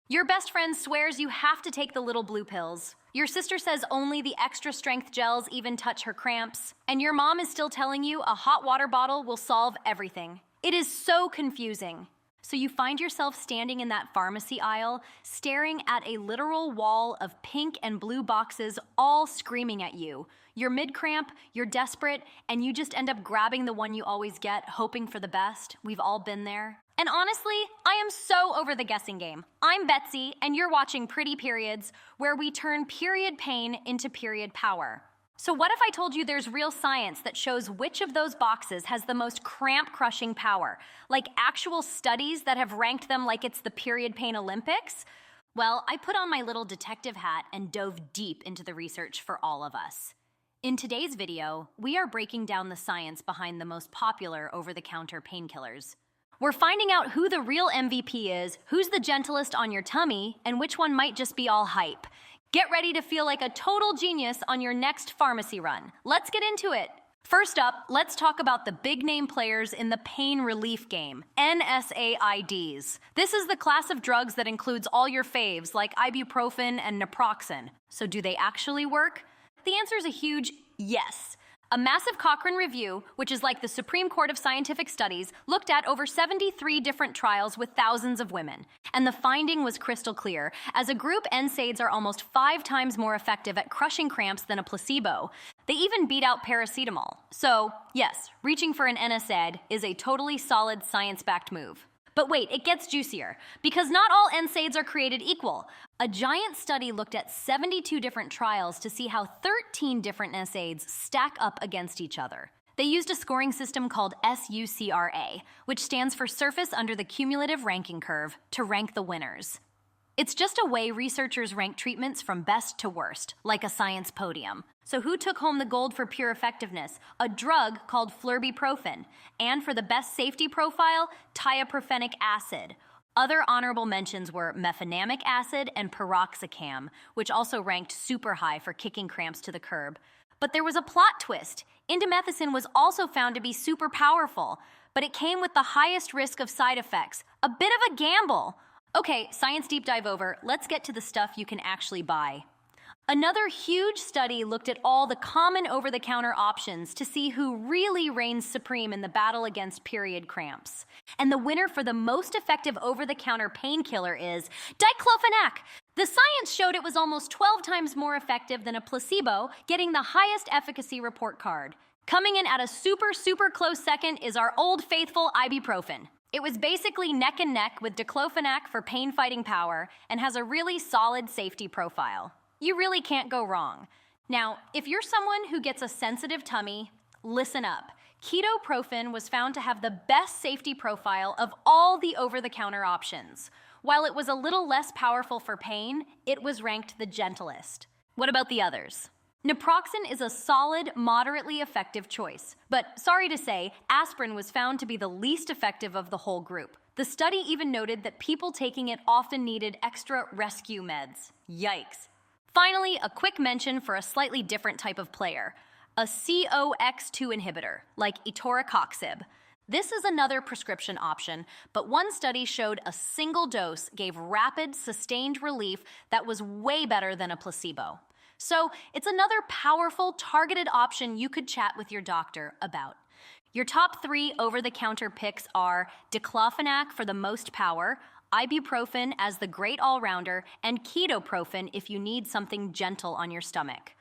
Your best friend swears you have to take the little blue pills. Your sister says only the extra strength gels even touch her cramps. And your mom is still telling you a hot water bottle will solve everything. It is so confusing. So you find yourself standing in that pharmacy aisle, staring at a literal wall of pink and blue boxes all screaming at you. You're mid-cramp, you're desperate, and you just end up grabbing the one you always get, hoping for the best. We've all been there. And honestly, I am so over the guessing game. I'm Betsy, and you're watching Pretty Periods, where we turn period pain into period power. So what if I told you there's real science that shows which of those boxes has the most cramp-crushing power? Like actual studies that have ranked them like it's the period pain Olympics? Well, I put on my little detective hat and dove deep into the research for all of us. In today's video, we are breaking down the science behind the most popular over-the-counter painkillers. We're finding out who the real MVP is, who's the gentlest on your tummy, and which one might just be all hype. Get ready to feel like a total genius on your next pharmacy run. Let's get into it. First up, let's talk about the big-name players in the pain relief game, NSAIDs. This is the class of drugs that includes all your faves like Ibuprofen and Naproxen. So do they actually work? The answer is a huge yes. A massive Cochrane Review, which is like the Supreme Court of Scientific Studies, looked at over 73 different trials with thousands of women. And the finding was crystal clear. As a group, NSAIDs are almost 5 times more effective at crushing cramps than a placebo. They even beat out paracetamol. So, yes, reaching for an NSAID is a totally solid science-backed move. But wait, it gets juicier, because not all NSAIDs are created equal. A giant study looked at 72 different trials to see how 13 different NSAIDs stack up against each other. They used a scoring system called SUCRA, which stands for Surface Under the Cumulative Ranking Curve, to rank the winners. It's just a way researchers rank treatments from best to worst, like a science podium. So who took home the gold for pure effectiveness? A drug called Ibuprofen. And for the best safety profile, tioprophenic acid. Other honorable mentions were mefenamic acid and piroxicam, which also ranked super high for kicking cramps to the curb. But there was a plot twist. Indomethacin was also found to be super powerful, but it came with the highest risk of side effects. A bit of a gamble. Okay, science deep dive over. Let's get to the stuff you can actually buy. Another huge study looked at all the common over-the-counter options to see who really reigns supreme in the battle against period cramps. And the winner for the most effective over-the-counter painkiller is Diclofenac. The science showed it was almost 12 times more effective than a placebo, getting the highest efficacy report card. Coming in at a super close second is our old faithful Ibuprofen. It was basically neck and neck with Diclofenac for pain-fighting power and has a really solid safety profile. You really can't go wrong. Now, if you're someone who gets a sensitive tummy, listen up. Ketoprofen was found to have the best safety profile of all the over-the-counter options. While it was a little less powerful for pain, it was ranked the gentlest. What about the others? Naproxen is a solid, moderately effective choice. But sorry to say, aspirin was found to be the least effective of the whole group. The study even noted that people taking it often needed extra rescue meds. Yikes. Finally, a quick mention for a slightly different type of player, a COX-2 inhibitor, like etoricoxib. This is another prescription option, but one study showed a single dose gave rapid, sustained relief that was way better than a placebo. So it's another powerful, targeted option you could chat with your doctor about. Your top 3 over-the-counter picks are Diclofenac for the most power, Ibuprofen as the great all-rounder, and Ketoprofen if you need something gentle on your stomach.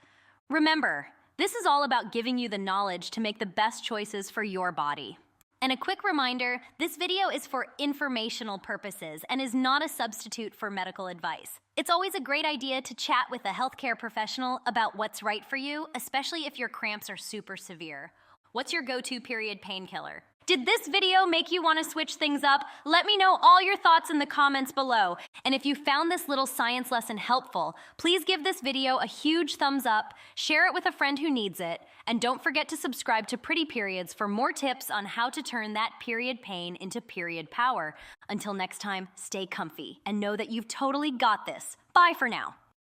Remember, this is all about giving you the knowledge to make the best choices for your body. And a quick reminder, this video is for informational purposes and is not a substitute for medical advice. It's always a great idea to chat with a healthcare professional about what's right for you, especially if your cramps are super severe. What's your go-to period painkiller? Did this video make you want to switch things up? Let me know all your thoughts in the comments below. And if you found this little science lesson helpful, please give this video a huge thumbs up, share it with a friend who needs it, and don't forget to subscribe to Pretty Periods for more tips on how to turn that period pain into period power. Until next time, stay comfy and know that you've totally got this. Bye for now.